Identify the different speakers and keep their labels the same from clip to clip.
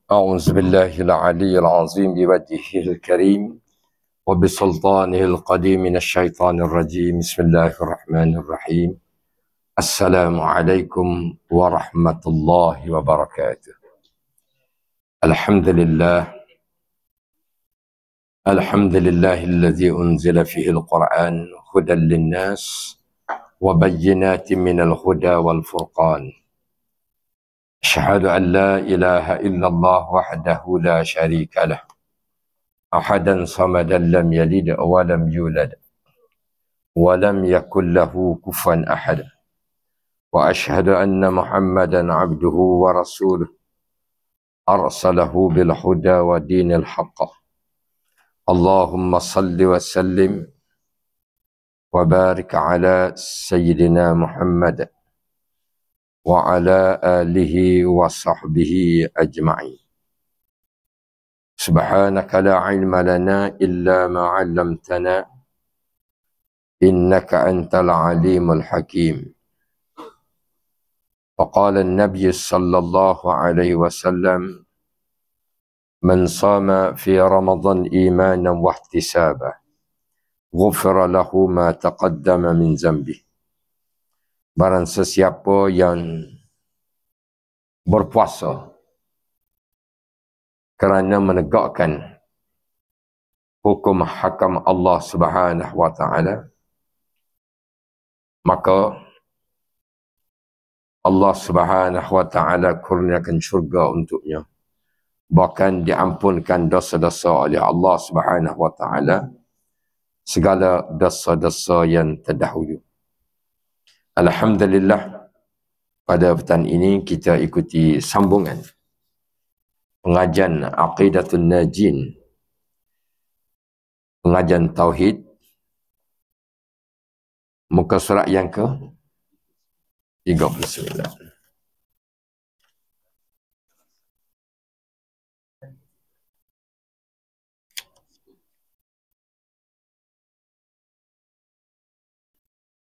Speaker 1: أعوذ بالله العلي العظيم بوجهه الكريم وبسلطانه القديم من الشيطان الرجيم. بسم الله الرحمن الرحيم. السلام عليكم ورحمة الله وبركاته. الحمد لله الذي أنزل فيه القرآن هدى للناس وبينات من الهدى والفرقان. أشهد أن لا إله إلا الله وحده لا شريك له أحدا صمدا لم يلد ولم يولد ولم يكن له كفوا أحد وأشهد أن محمدا عبده ورسوله أرسله بالهدى ودين الحق. اللهم صل وسلم وبارك على سيدنا محمد وعلى آله وصحبه أجمعين. سبحانك لا علم لنا إلا ما علمتنا إنك أنت العليم الحكيم. وقال النبي صلى الله عليه وسلم: من صام في رمضان إيمانا واحتسابا غفر له ما تقدم من ذنبه. Barang sesiapa yang berpuasa kerana menegakkan hukum hakam Allah Subhanahu wa taala, maka Allah Subhanahu wa taala kurniakan syurga untuknya. Bahkan diampunkan dosa-dosa oleh Allah Subhanahu wa taala segala dosa-dosa yang terdahulu. Alhamdulillah, pada petang ini kita ikuti sambungan pengajian Aqidatul Najin, pengajian Tauhid, muka surat yang ke 39.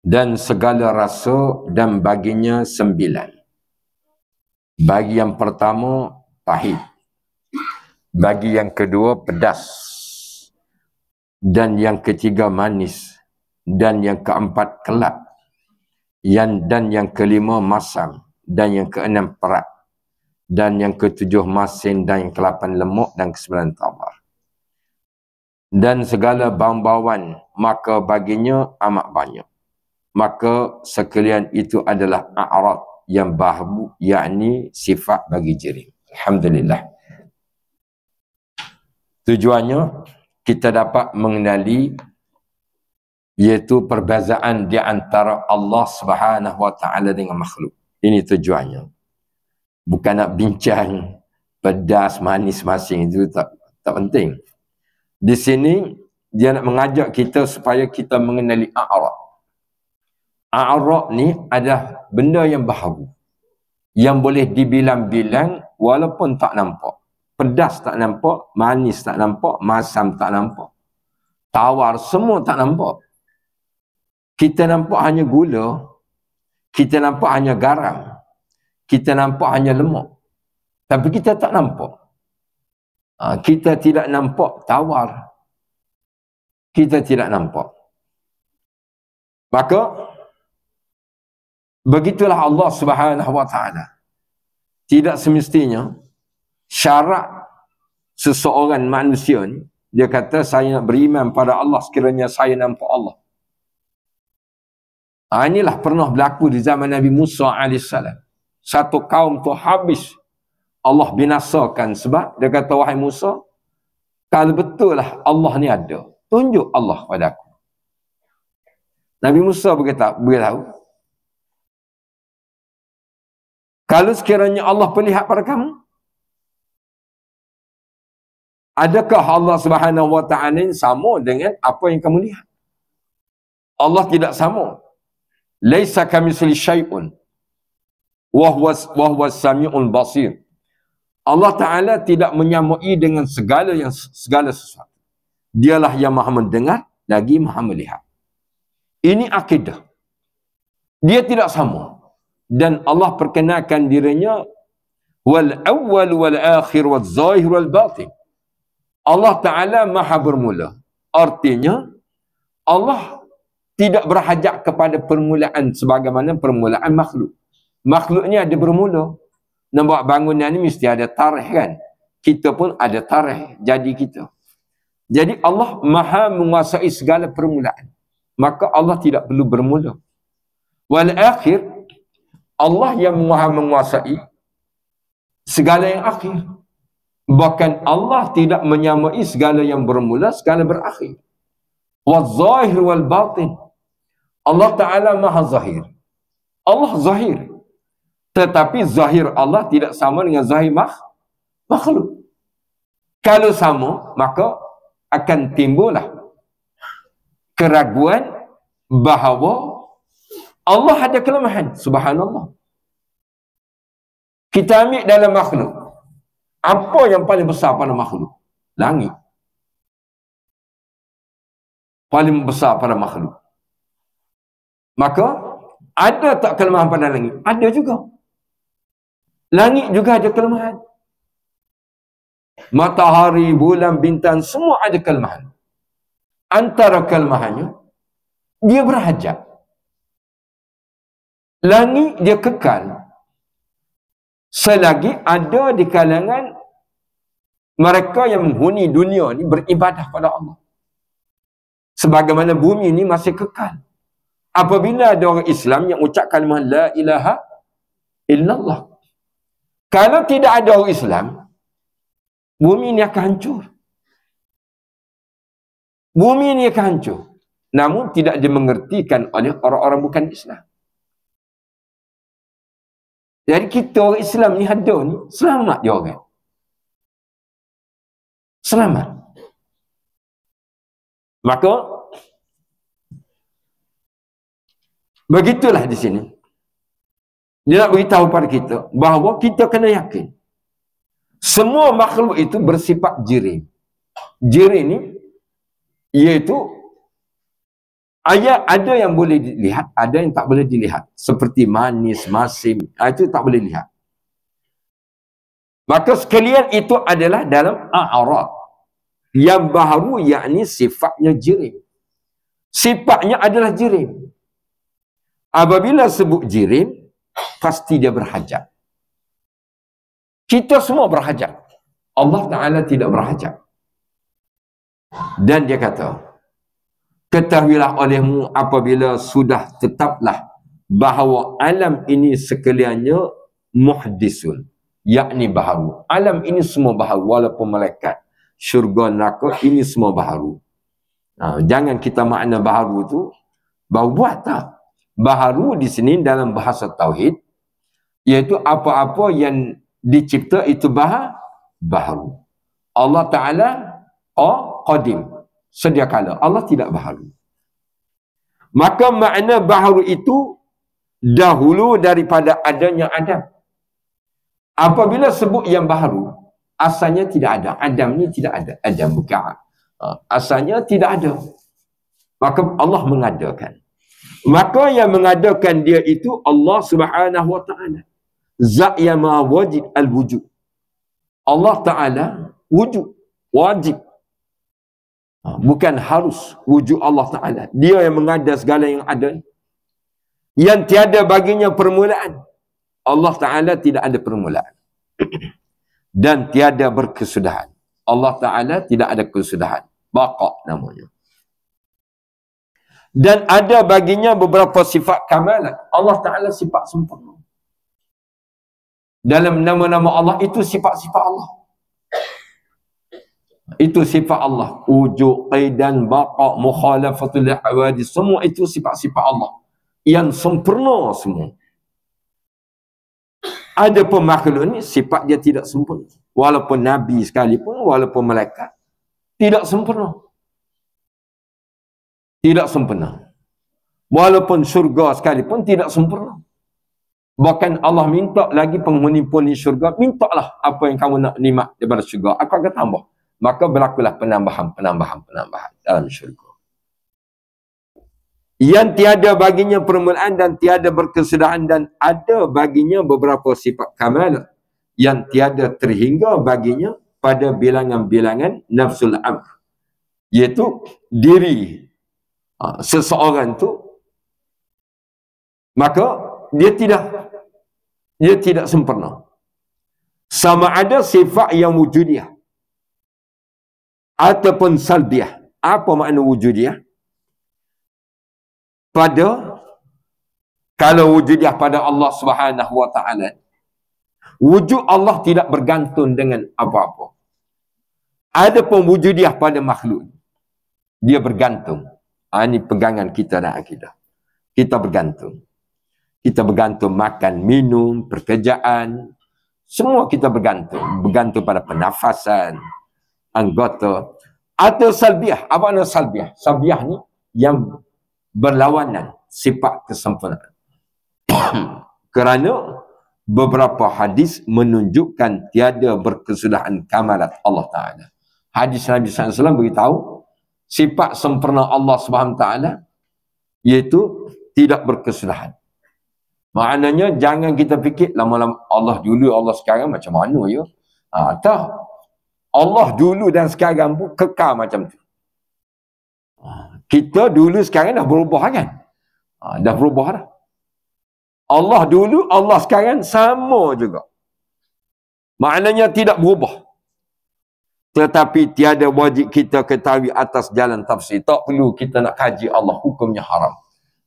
Speaker 1: Dan segala rasa dan baginya 9. Bagi yang pertama pahit, bagi yang kedua pedas, dan yang ketiga manis, dan yang keempat kelap, dan yang kelima masam, dan yang keenam perak, dan yang ketujuh masin, dan yang ke-8 lemuk, dan ke-9 tabar. Dan segala bau-bauan maka baginya amat banyak. Maka sekalian itu adalah a'rad yang bahabu, yakni sifat bagi jirim. Alhamdulillah. Tujuannya kita dapat mengenali iaitu perbezaan di antara Allah Subhanahu wa taala dengan makhluk. Ini tujuannya. Bukan nak bincang pedas manis masing, itu tak penting. Di sini dia nak mengajak kita supaya kita mengenali a'rad. A'rad ni adalah benda yang baharu, yang boleh dibilang-bilang walaupun tak nampak. Pedas tak nampak, manis tak nampak, masam tak nampak, tawar semua tak nampak. Kita nampak hanya gula, kita nampak hanya garam, kita nampak hanya lemak, tapi kita tak nampak. Kita tidak nampak tawar, kita tidak nampak. Maka begitulah Allah Subhanahu wa taala. Tidak semestinya syarat seseorang manusia ni, dia kata saya nak beriman pada Allah sekiranya saya nampak Allah. Inilah pernah berlaku di zaman Nabi Musa AS. Satu kaum tu habis Allah binasakan sebab dia kata, wahai Musa, kalau betul lah Allah ni ada, tunjuk Allah pada aku. Nabi Musa beritahu, kalau sekiranya Allah perlihat pada kamu, adakah Allah Subhanahu wa taala sama dengan apa yang kamu lihat? Allah tidak sama. Laisa kamitsli syai'un wa huwa as-sami'ul basir. Allah Ta'ala tidak menyamai dengan segala sesuatu. Dialah yang maha mendengar, lagi maha melihat. Ini akidah. Dia tidak sama. Dan Allah perkenalkan dirinya wal awwal wal akhir wal zahir wal batin. Allah Ta'ala maha bermula. Artinya, Allah tidak berhajat kepada permulaan sebagaimana permulaan makhluk. Makhluk ni ada bermula. Nak buat bangunan ni mesti ada tarikh kan. Kita pun ada tarikh jadi kita. Jadi Allah maha menguasai segala permulaan. Maka Allah tidak perlu bermula. Wal akhir, Allah yang maha menguasai segala yang akhir. Bahkan Allah tidak menyamai segala yang bermula, segala berakhir. Wal zahir wal batin. Allah Ta'ala maha zahir. Allah zahir. Tetapi zahir Allah tidak sama dengan zahir makhluk. Kalau sama, maka akan timbullah keraguan bahawa Allah ada kelemahan. Subhanallah. Kita ambil dalam makhluk. Apa yang paling besar pada makhluk? Langit. Paling besar pada makhluk. Maka, ada tak kelemahan pada langit? Ada juga. Langit juga ada kelemahan. Matahari, bulan, bintang, semua ada kelemahan. Antara kelemahannya, dia berhajat. Langit dia kekal. Selagi ada di kalangan mereka yang menghuni dunia ni beribadah pada Allah. Sebagaimana bumi ni masih kekal. Apabila ada orang Islam yang ucap kalimah la ilaha illallah. Kalau tidak ada orang Islam, bumi ini akan hancur. Bumi ini akan hancur. Namun tidak dimengertikan oleh orang-orang bukan Islam. Jadi kita orang Islam ni ada ni, selamat dia orang. Selamat. Maka, begitulah di sini. Dia nak beritahu pada kita bahawa kita kena yakin semua makhluk itu bersifat jirim. Jirim ni iaitu ada yang boleh dilihat, ada yang tak boleh dilihat. Seperti manis, masim, itu tak boleh lihat. Maka sekalian itu adalah dalam a'rad. Yang baharu yakni sifatnya jirim. Sifatnya adalah jirim. Apabila sebut jirim, pasti dia berhajat. Kita semua berhajat. Allah Ta'ala tidak berhajat. Dan dia kata, ketahuilah olehmu apabila sudah tetaplah bahawa alam ini sekaliannya muhdisun, yakni baharu. Alam ini semua baharu, walaupun malaikat, syurga, neraka, ini semua baharu. Jangan kita makna baharu tu baru buat, tak. Baharu di sini dalam bahasa tauhid iaitu apa-apa yang dicipta itu baharu. Allah Ta'ala qadim, sedia kala. Allah tidak baharu. Maka makna baharu itu dahulu daripada adanya Adam. Apabila sebut yang baharu, asalnya tidak ada. Adam ni tidak ada. Adam bukan. Asalnya tidak ada. Maka Allah mengadakan. Maka yang mengadakan dia itu Allah Subhanahu wa Ta'ala. Zat yang maha wajib al-wujud. Allah Ta'ala wujud, wajib. Bukan harus wujud Allah Ta'ala. Dia yang mengada segala yang ada. Yang tiada baginya permulaan. Allah Ta'ala tidak ada permulaan. Dan tiada berkesudahan. Allah Ta'ala tidak ada kesudahan. Baqa namanya. Dan ada baginya beberapa sifat kamalan. Allah Ta'ala sifat sempurna. Dalam nama-nama Allah itu sifat-sifat Allah. Itu sifat Allah. Wujud, qaidan, baqa, mukhalafatul hawadis. Semua itu sifat-sifat Allah. Yang sempurna semua. Ada pun makhluk ni sifat dia tidak sempurna. Walaupun Nabi sekalipun, walaupun malaikat. Tidak sempurna. Tidak sempurna. Walaupun syurga sekalipun tidak sempurna. Bahkan Allah minta lagi penghuni-penghuni syurga, mintalah apa yang kamu nak nikmat daripada syurga, aku akan tambah. Maka berlakulah penambahan dalam syurga. Yang tiada baginya permulaan dan tiada berkesudahan, dan ada baginya beberapa sifat kamal yang tiada terhingga baginya pada bilangan-bilangan nafsul amr, iaitu diri seseorang tu, maka dia tidak sempurna. Sama ada sifat yang wujudiyah ataupun salbiyah. Apa makna wujudiyah? Kalau wujudiyah pada Allah Subhanahu wa taala, wujud Allah tidak bergantung dengan apa-apa. Adapun wujudiyah pada makhluk, dia bergantung. Ini pegangan kita dan akidah. Kita bergantung. Kita bergantung makan, minum, pekerjaan. Semua kita bergantung. Bergantung pada pernafasan, anggota. Atau salbiah. Apa makna salbiah? Salbiah ni yang berlawanan sifat kesempurnaan. Kerana beberapa hadis menunjukkan tiada berkesudahan kamalat Allah Ta'ala. Hadis Nabi SAW beritahu sifat sempurna Allah Subhanahu Ta'ala iaitu tidak berkesudahan. Maknanya jangan kita fikir lama-lama Allah dulu, Allah sekarang macam mana ya? Tak. Allah dulu dan sekarang pun kekal macam tu. Kita dulu sekarang dah berubah kan? Dah berubah dah. Allah dulu, Allah sekarang sama juga. Maknanya tidak berubah. Tetapi tiada wajib kita ketahui atas jalan tafsir. Tak perlu kita nak kaji Allah, hukumnya haram.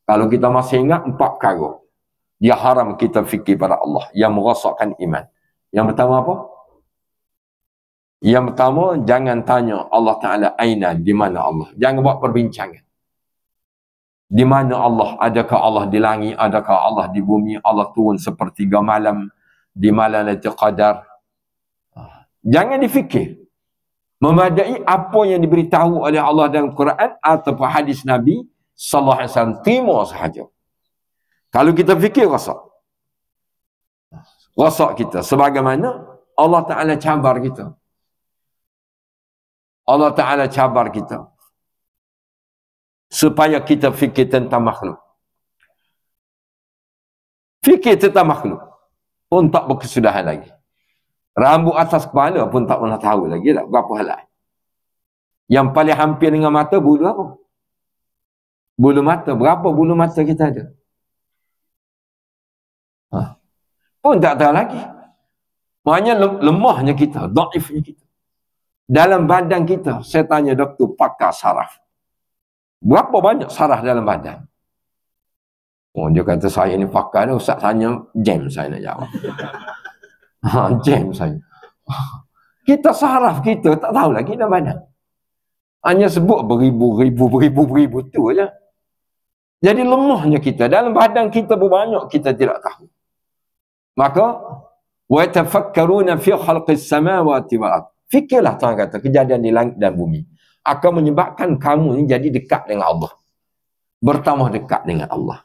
Speaker 1: Kalau kita masih ingat 4 perkara, dia haram kita fikir pada Allah yang merosakkan iman. Yang pertama apa? Yang pertama, jangan tanya Allah Ta'ala aina, di mana Allah. Jangan buat perbincangan. Di mana Allah? Adakah Allah di langit? Adakah Allah di bumi? Allah turun sepertiga malam di malam Lailatul Qadar. Jangan difikir. Memadai apa yang diberitahu oleh Allah dalam Quran ataupun hadis Nabi sallallahu alaihi wasallam, terima sahaja. Kalau kita fikir, rosak. Rosak kita. Sebagaimana Allah Ta'ala cabar kita. Allah Ta'ala cabar kita supaya kita fikir tentang makhluk. Fikir tentang makhluk pun tak berkesudahan lagi. Rambut atas kepala pun tak pernah tahu lagi tak berapa helai. Yang paling hampir dengan mata, bulu apa? Bulu mata. Berapa bulu mata kita ada? Pun tak tahu lagi. Maknanya lemahnya kita, dhaifnya kita. Dalam badan kita, saya tanya doktor pakar saraf. Berapa banyak saraf dalam badan? Oh, dia kata saya ni pakar ni, ustaz tanya jam saya nak jawab. Jam saya. Kita saraf kita tak tahu lagi dalam badan. Hanya sebut beribu tu aja. Jadi lemahnya kita. Dalam badan kita berbanyak kita tidak tahu. Maka wa tafakkaruna fi khalqis samawati wal ardh. Fikirlah Tuhan kata kejadian di langit dan bumi akan menyebabkan kamu ni jadi dekat dengan Allah. Bertambah dekat dengan Allah.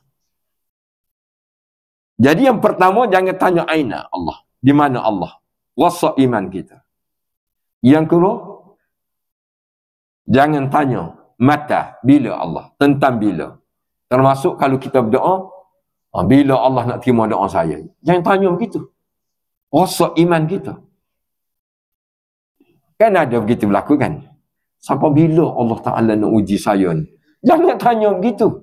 Speaker 1: Jadi yang pertama, jangan tanya aina Allah. Di mana Allah? Wasa iman kita. Yang kedua, jangan tanya mata, bila Allah. Tentang bila. Termasuk kalau kita berdoa, bila Allah nak terima doa saya. Jangan tanya begitu. Wasa iman kita. Kan ada begitu berlaku kan? Sampai bila Allah Ta'ala nak uji saya ni? Jangan tanya begitu.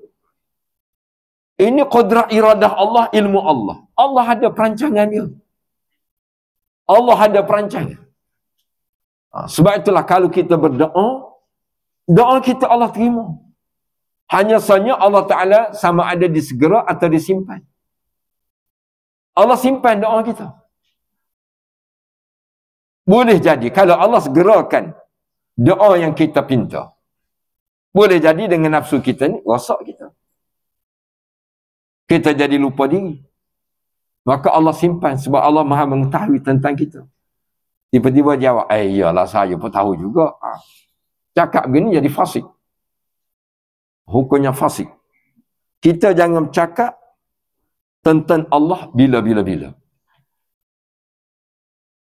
Speaker 1: Ini qudrat iradah Allah, ilmu Allah. Allah ada perancangan dia. Allah ada perancangan. Sebab itulah kalau kita berdoa, doa kita Allah terima. Hanya sahaja Allah Ta'ala sama ada disegera atau disimpan. Allah simpan doa kita. Boleh jadi kalau Allah segerakan doa yang kita pinta, boleh jadi dengan nafsu kita ni rosak kita. Kita jadi lupa diri. Maka Allah simpan sebab Allah Maha mengetahui tentang kita. Tiba-tiba jawab, iyalah saya pun tahu juga. Cakap begini jadi fasik. Hukumnya fasik. Kita jangan cakap tentang Allah bila.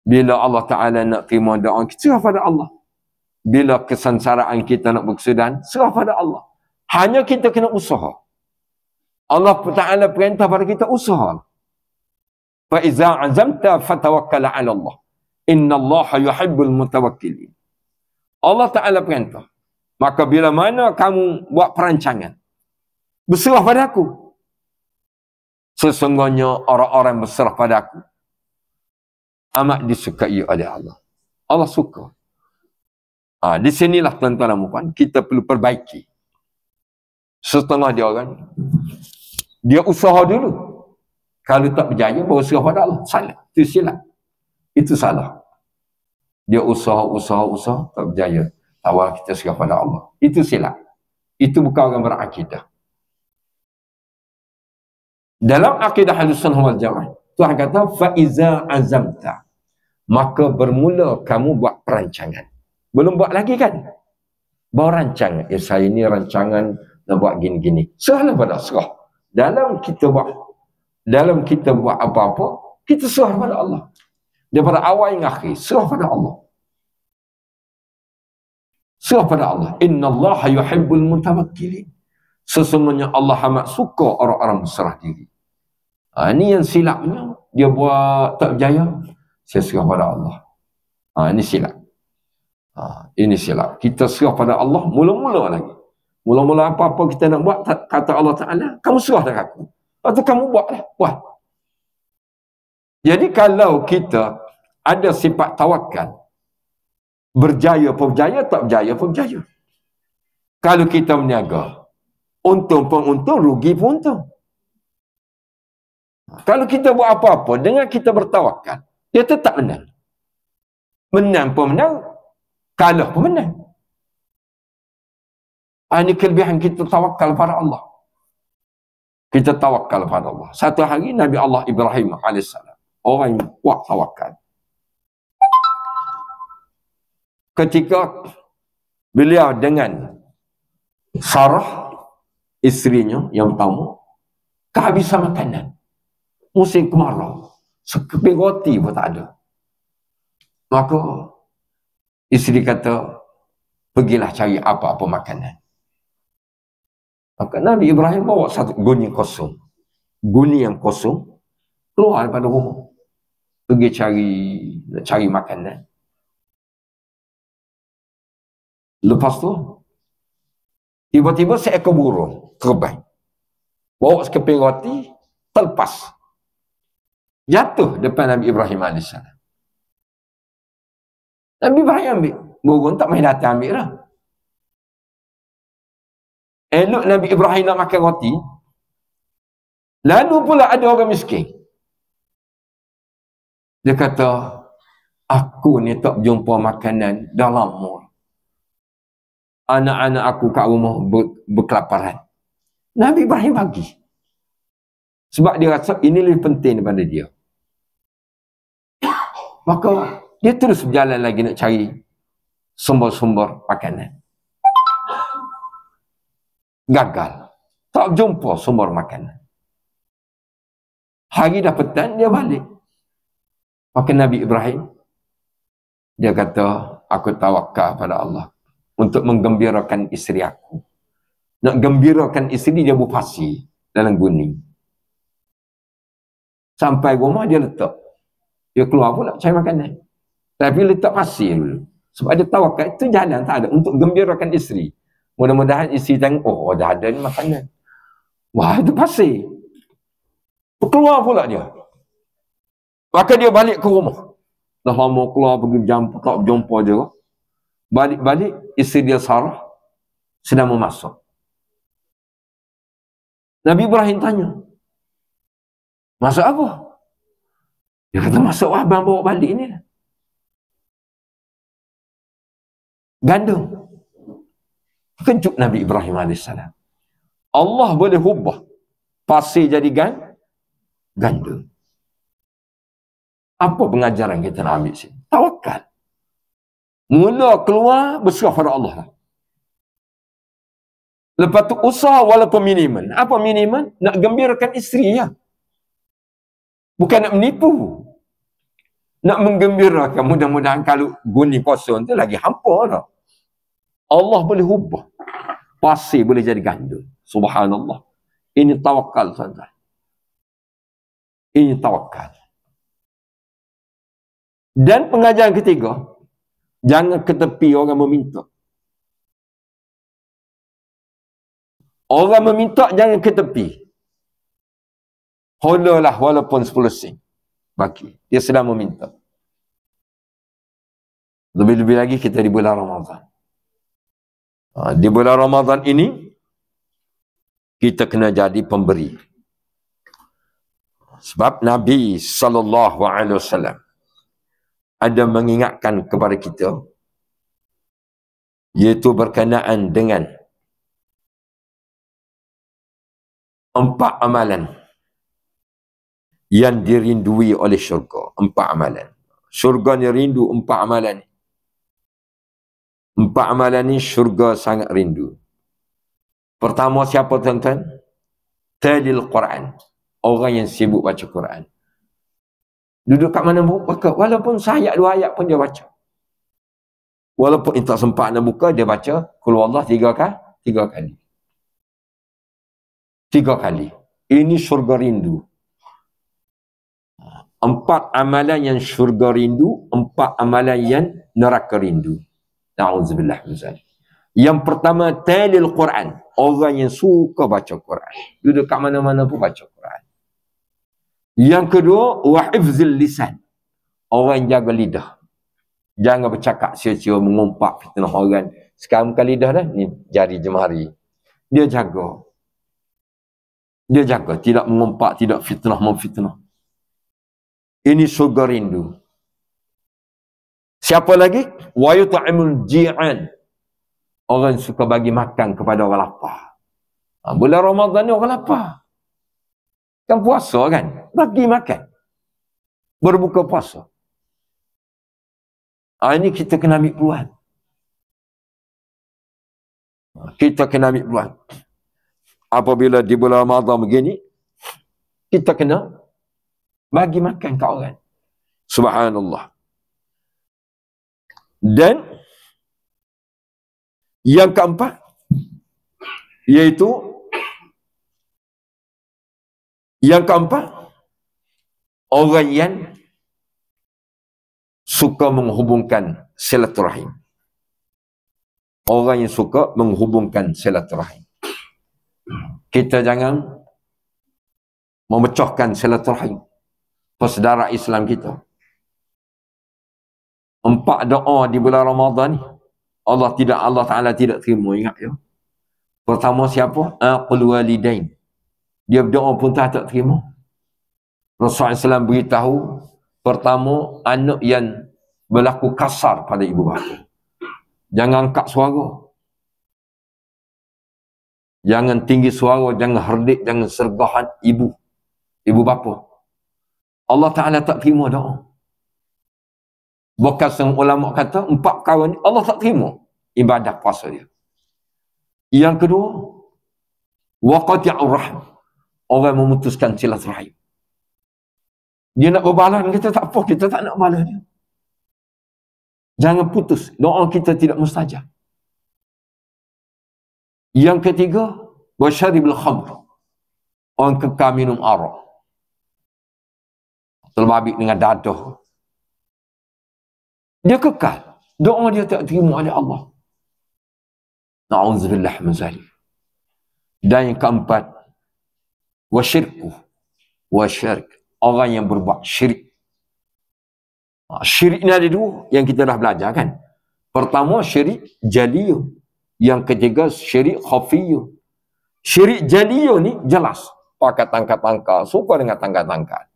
Speaker 1: Bila Allah Ta'ala nak terima doa kita, serah pada Allah. Bila kesengsaraan kita nak berkesudahan, serah pada Allah. Hanya kita kena usaha. Allah Ta'ala perintah pada kita usaha. فَإِذَا عَزَمْتَ فَتَوَكَّلَ عَلَى اللَّهِ إِنَّ اللَّهَ يُحِبُّ الْمُتَوَكِّلِينَ. Allah Ta'ala perintah. Maka bila mana kamu buat perancangan, berserah pada aku. Sesungguhnya orang-orang berserah pada aku amat disukai oleh Allah. Allah suka. Di sinilah tuan-tuan dan puan, kita perlu perbaiki. Setelah dia usaha dulu. Kalau tak berjaya, baru serah pada Allah. Salah. Itu silap. Itu salah. Dia usaha, tak berjaya. Awal kita serah pada Allah. Itu silap. Itu bukan orang berakidah. Dalam akidah Ahlussunnah wal Jamaah, Tuhan kata, فَإِذَا عَزَمْتَ, maka bermula kamu buat perancangan. Belum buat lagi kan? Baru rancang. Saya ni rancangan nak buat gini-gini. Serahlah pada serah. Dalam kita buat apa-apa, kita serah pada Allah. Daripada awal hingga akhir, serah pada Allah. Serah pada Allah. Inna Allah yuhibbul mutawakkilin. Sesungguhnya Allah amat suka orang-orang berserah diri. Ini yang silapnya. Dia buat tak berjaya, saya serah pada Allah. Ini silap. Ini silap. Kita serah pada Allah mula-mula lagi. Mula-mula apa-apa kita nak buat, kata Allah Ta'ala, kamu serah dengan aku. Lepas tu kamu buatlah. Buat. Jadi kalau kita ada sifat tawakal, berjaya pun berjaya, tak berjaya pun berjaya. Kalau kita meniaga, untung pun untung, rugi pun untung. Kalau kita buat apa-apa dengan kita bertawakal, dia tetap menang. Menang pun menang, kalah pun menang. Ini kelebihan kita tawakal pada Allah. Kita tawakal pada Allah. Satu hari Nabi Allah Ibrahim AS, orang yang kuat tawakal. Ketika beliau dengan Sarah, isterinya yang pertama, kehabisan makanan. Musim kemarau. Sekeping roti pun tak ada. Maka isteri kata, pergilah cari apa-apa makanan. Maka Nabi Ibrahim bawa satu guni kosong. Guni yang kosong, keluar daripada rumah. Pergi cari makanan. Lepas tu, tiba-tiba seekor burung terbang. Bawa sekeping roti, terlepas. Jatuh depan Nabi Ibrahim AS. Nabi Ibrahim ambil. Burung tak main datang ambil lah. Elok Nabi Ibrahim nak makan roti. Lalu pula ada orang miskin. Dia kata, aku ni tak jumpa makanan dah lama. Anak-anak aku kat rumah berkelaparan. Nabi Ibrahim bagi. Sebab dia rasa ini lebih penting daripada dia. Maka dia terus berjalan lagi nak cari sumber-sumber makanan. Gagal. Tak jumpa sumber makanan. Hari dah petang, dia balik. Maka Nabi Ibrahim, dia kata, aku tawakal pada Allah untuk menggembirakan isteri aku. Nak gembirakan isteri, dia berpasir dalam guni. Sampai rumah, dia letak. Dia keluar pula cari makanan. Tapi letak pasir dulu. Sebab dia tawakal, itu jalan tak ada untuk gembirakan isteri. Mudah-mudahan isteri tengok, oh dah ada ni makanan. Wah, itu pasir. Keluar pula dia. Maka dia balik ke rumah. Dah lama keluar pergi jumpa, tak jumpa dia. Balik-balik, isteri dia Sarah sedang memasak. Nabi Ibrahim tanya, masak apa? Dia kata, masak abang bawa balik ni lah. Gandum. Kejut Nabi Ibrahim AS. Allah boleh ubah pasir jadi gandum. Apa pengajaran kita nak ambil sini? Tawakal. Mula keluar, berserah pada Allah. Lepas tu usaha walaupun minimal. Apa minimal? Nak gembirakan isteri ya. Bukan nak menipu. Nak menggembirakan. Mudah-mudahan kalau guni puasa tu lagi hampa dah. Allah boleh ubah. Pasir boleh jadi gandum. Subhanallah. Ini tawakal, tuan-tuan. Ini tawakal. Dan pengajaran ketiga, jangan ke tepi orang meminta. Orang meminta jangan ke tepi. Holalah walaupun 10 sen. Bagi. Dia sedang meminta. Lebih-lebih lagi kita di bulan Ramadan. Di bulan Ramadan ini, kita kena jadi pemberi. Sebab Nabi SAW ada mengingatkan kepada kita, iaitu berkenaan dengan 4 amalan yang dirindui oleh syurga. 4 amalan. Syurga ni rindu 4 amalan. 4 amalan ni syurga sangat rindu. Pertama siapa, tuan-tuan? Talil Quran. Orang yang sibuk baca Quran. Duduk kat mana buka, walaupun sayat 2 ayat pun dia baca. Walaupun tak sempat nak buka, dia baca Qul Huwallah 3 kali. 3 kali. Ini syurga rindu. 4 amalan yang syurga rindu, 4 amalan yang neraka rindu. Na'udzubillah min zalik. Yang pertama, talil Quran. Orang yang suka baca Quran. Duduk kat mana-mana pun baca Quran. Yang kedua, wa hifzil lisan. Orang yang jaga lidah. Jangan bercakap sia-sia, mengumpat fitnah orang. Sekarang bukan lidah dah, ni jari jemari. Dia jaga. Dia jaga, tidak mengumpat, tidak fitnah memfitnah. Ini syurga rindu. Siapa lagi? Wa yut'imul ji'an. Orang suka bagi makan kepada orang lapar. Bulan Ramadan ni orang lapar. Kan puasa kan? Bagi makan. Berbuka puasa. Ini kita kena ambil peluang. Kita kena ambil peluang. Apabila di bulan Ramadan begini, kita kena bagi makan ke orang. Subhanallah. Dan yang keempat, iaitu orang yang suka menghubungkan silaturahim. Orang yang suka menghubungkan silaturahim. Kita jangan memecahkan silaturahim persaudaraan Islam kita. 4 doa di bulan Ramadan ni Allah Ta'ala tidak terima, ingat ya. Pertama siapa? Aqul walidain. Dia berdoa pun tak terima. Rasulullah SAW beritahu, pertama, anak yang berlaku kasar pada ibu bapa. Jangan angkat suara. Jangan tinggi suara, jangan herdik, jangan sergahan ibu bapa. Allah Ta'ala tak terima doa. Bekas ulama kata 4 perkara ni Allah tak terima ibadah puasa dia. Yang kedua, waqati'ur rahim. Orang memutuskan silaturahim. Dia nak berbalas kita tak apa, kita tak nak balas dia. Jangan putus, doa kita tidak mustajab. Yang ketiga, wasyaribil khamr. Orang kekal minum arak. Terbabit dengan dadah. Dia kekal. Doa dia tak terima oleh Allah. Na'udzubillah min zalik. Dan yang keempat, wasyirku. Wasyirk. Orang yang berbuat syirik. Syirik ni ada 2 yang kita dah belajar kan. Pertama, syirik jaliyah. Yang ketiga, syirik khafiyah. Syirik jaliyah ni jelas. Pakai tangkap-tangkap. Suka dengan tangkap-tangkap.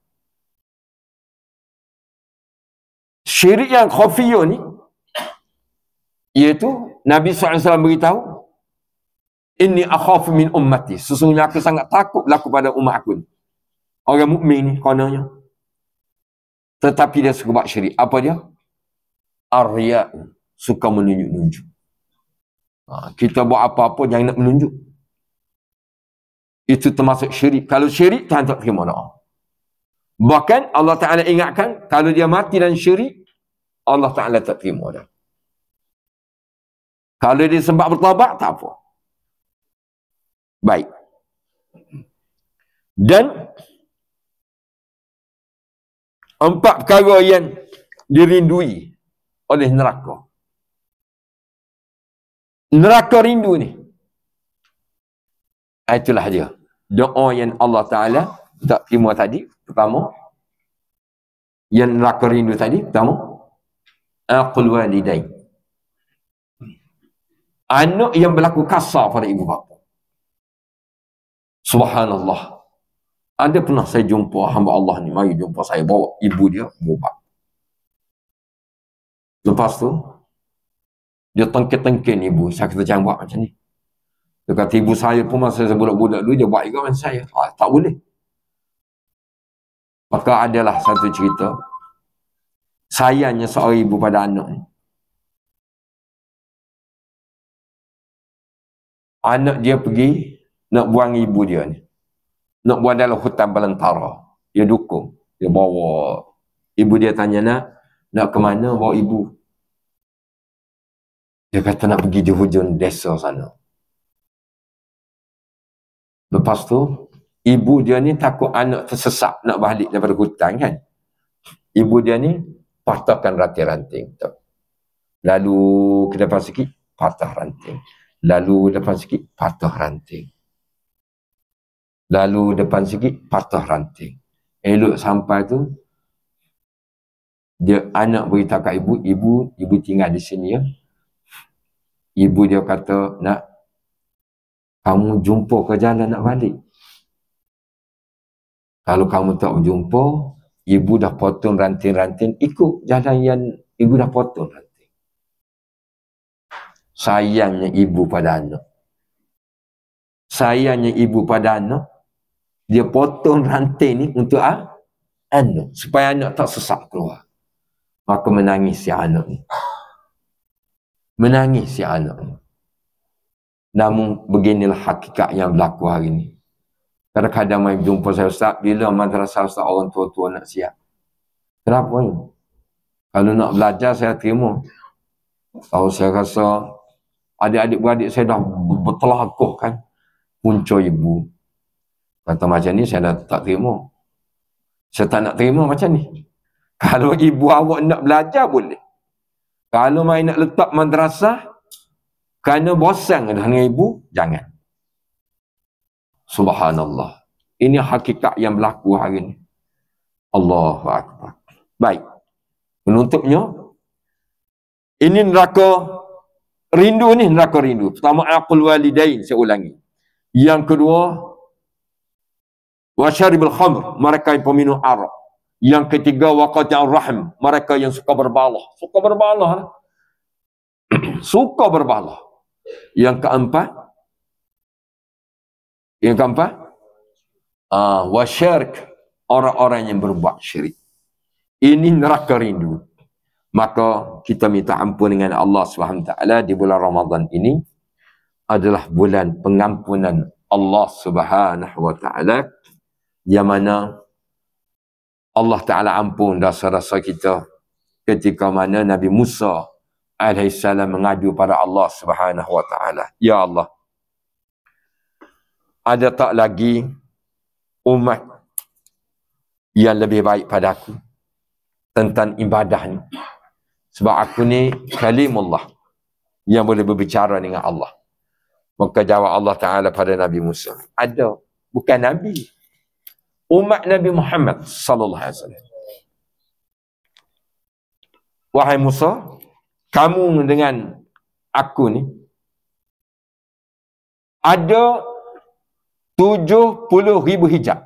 Speaker 1: Syirik yang khafiyah ni, iaitu Nabi SAW beritahu, inni akhafu min ummati. Sesungguhnya aku sangat takut berlaku pada umat aku ni. Orang mukmin ni kononnya. Tetapi dia suka buat syirik. Apa dia? Ar-riya'. Suka menunjuk-nunjuk. Kita buat apa-apa jangan nak menunjuk. Itu termasuk syirik. Kalau syirik, Tuhan tak terima doa. Bahkan Allah Ta'ala ingatkan, kalau dia mati dan syirik, Allah Ta'ala tak terima dah. Kalau dia sempat bertaubat, tak apa. Baik. Dan 4 perkara yang dirindui oleh neraka. Neraka rindu ni. Itulah dia. Doa yang Allah Ta'ala tak terima tadi. Pertama. Yang neraka rindu tadi. Pertama. Aqul walidain. Anak yang berlaku kasar pada ibu bapa. Subhanallah. Ada pernah saya jumpa hamba Allah ni. Mari jumpa saya. Bawa ibu dia berubat. Lepas tu. Dia tengkin-tengkin ibu. Saya kata jangan buat macam ni. Dia kata ibu saya pun masa saya budak-budak dulu, dia buat juga macam saya. Tak boleh. Maka adalah satu cerita. Sayangnya seorang ibu pada anak ni. Anak dia pergi nak buang ibu dia ni. Nak buang dalam hutan belantara. Dia dukung. Dia bawa. Ibu dia tanya nak ke mana bawa ibu? Dia kata nak pergi di hujung desa sana. Lepas tu, ibu dia ni takut anak tersesat nak balik daripada hutan kan. Ibu dia ni patahkan ranting-ranting. Lalu ke depan sikit, patah ranting. Lalu depan sikit, patah ranting. Lalu depan sikit, patah ranting. Elok sampai tu, dia anak beritahu kat ibu tinggal di sini ya. Ibu dia kata, nak, kamu jumpa ke jalan nak balik? Kalau kamu tak berjumpa, ibu dah potong ranting-ranting, ikut jalan yang ibu dah potong ranting. Sayangnya ibu pada anak. Sayangnya ibu pada anak, dia potong ranting ni untuk anak. Supaya anak tak sesat keluar. Maka menangis si anak ni. Menangis si anak ni. Namun beginilah hakikat yang berlaku hari ni. Kadang-kadang mai jumpa saya, Ustaz, bila madrasah Ustaz orang tua-tua nak siap? Kenapa ni? Kalau nak belajar saya terima. Kalau saya rasa adik-adik-beradik saya dah bertelakuh kan. Punca ibu. Kata macam ni saya dah tak terima. Saya tak nak terima macam ni. Kalau ibu awak nak belajar boleh. Kalau mai nak letak madrasah, kerana bosan dengan ibu, jangan. Subhanallah. Ini hakikat yang berlaku hari ini. Allahu Akbar. Baik. Penutupnya, ini neraka rindu ni, neraka rindu. Pertama, aqul walidain, saya ulangi. Yang kedua, wasyaribul khamr, mereka yang peminum arak. Yang ketiga, waqati'ur rahim, mereka yang suka berbalah. Suka berbalah. Suka berbalah. Yang keempat, wasyirk, orang-orang yang berbuat syirik. Ini neraka rindu. Maka kita minta ampun dengan Allah SWT di bulan Ramadan ini adalah bulan pengampunan Allah SWT, yang mana Allah Ta'ala ampun dosa-dosa kita ketika mana Nabi Musa alaihissalam mengadu pada Allah SWT. Ya Allah, ada tak lagi umat yang lebih baik pada aku tentang ibadah ni? Sebab aku ni kalimullah yang boleh berbicara dengan Allah. Maka jawab Allah Ta'ala pada Nabi Musa, ada, bukan Nabi, umat Nabi Muhammad sallallahu alaihi wasallam. Wahai Musa, kamu dengan aku ni ada 70,000 hijab.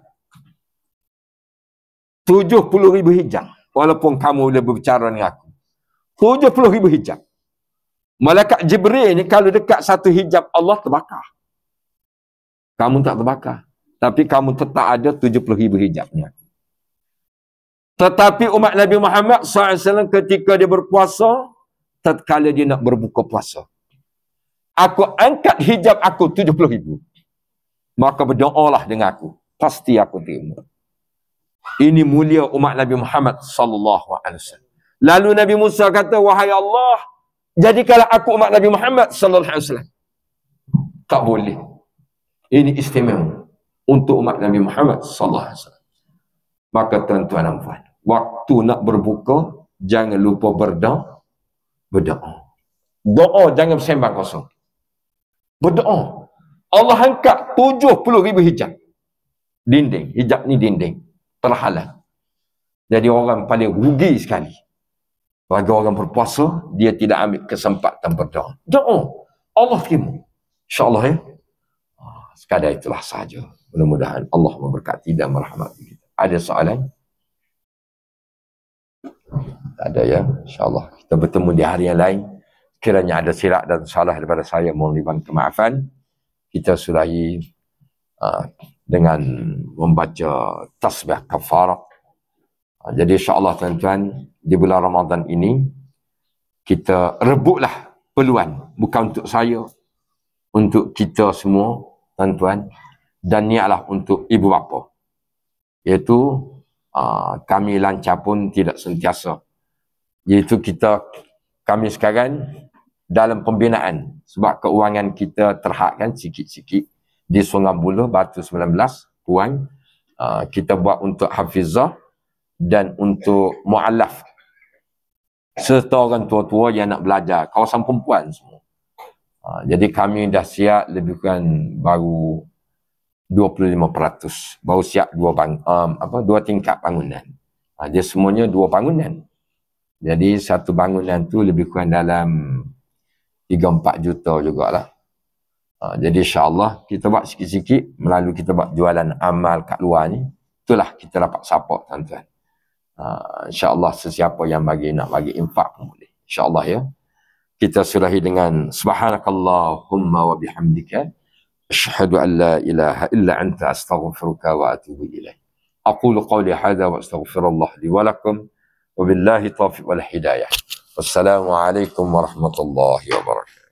Speaker 1: 70,000 hijab. Walaupun kamu boleh berbicara dengan aku. 70,000 hijab. Malaikat Jibril ni kalau dekat satu hijab Allah terbakar. Kamu tak terbakar. Tapi kamu tetap ada 70,000 hijabnya. Tetapi umat Nabi Muhammad SAW ketika dia berpuasa, tatkala dia nak berbuka puasa, aku angkat hijab aku 70,000. Maka berdoalah dengan aku. Pasti aku terima. Ini mulia umat Nabi Muhammad sallallahu alaihi wasallam. Lalu Nabi Musa kata, wahai Allah, jadikanlah aku umat Nabi Muhammad sallallahu alaihi wasallam. Tak boleh. Ini istimewa untuk umat Nabi Muhammad sallallahu alaihi wasallam. Maka tuan-tuan dan puan, waktu nak berbuka, jangan lupa berdoa. Doa jangan sembang kosong. Berdoa. Allah angkat 70,000 hijab. Dinding. Hijab ni dinding. Terhalang. Jadi orang paling rugi sekali. Bagi orang berpuasa, dia tidak ambil kesempatan berdoa. Doa. Allah terima. InsyaAllah ya. Sekadar itulah sahaja. Mudah-mudahan Allah memberkati dan merahmati kita. Ada soalan? Tak ada ya. InsyaAllah. Kita bertemu di hari yang lain. Kiranya ada silap dan salah daripada saya, mohon kemaafan. Kita sulahi dengan membaca tasbih kafarah. Jadi insyaAllah tuan-tuan, di bulan Ramadan ini, kita rebutlah peluang. Bukan untuk saya, untuk kita semua, tuan-tuan. Dan niatlah untuk ibu bapa. Iaitu, kami lancar pun tidak sentiasa. Iaitu kami sekarang dalam pembinaan. Sebab keuangan kita terhadkan sikit-sikit. Di Sungai Buloh, Batu 19, kurang. Kita buat untuk hafizah dan untuk mu'alaf. Serta orang tua-tua yang nak belajar. Kawasan perempuan semua. Jadi kami dah siap lebih kurang baru 25%. Baru siap dua tingkat bangunan. Dia semuanya 2 bangunan. Jadi satu bangunan tu lebih kurang dalam 3-4 juta jugalah. Jadi insyaAllah kita buat sikit-sikit melalui kita buat jualan amal kat luar ni. Itulah kita dapat support tuan-tuan. InsyaAllah sesiapa yang nak bagi infak pun boleh. InsyaAllah ya. Kita surahi dengan subhanakallahumma wa bihamdika asyhadu an la ilaha illa anta astaghfiruka wa atubu ilaik. Aqulu qawli hadha wa astaghfirullah li wa lakum wa billahi taufiq wal hidayah. Wassalamu alaikum warahmatullahi wabarakatuh.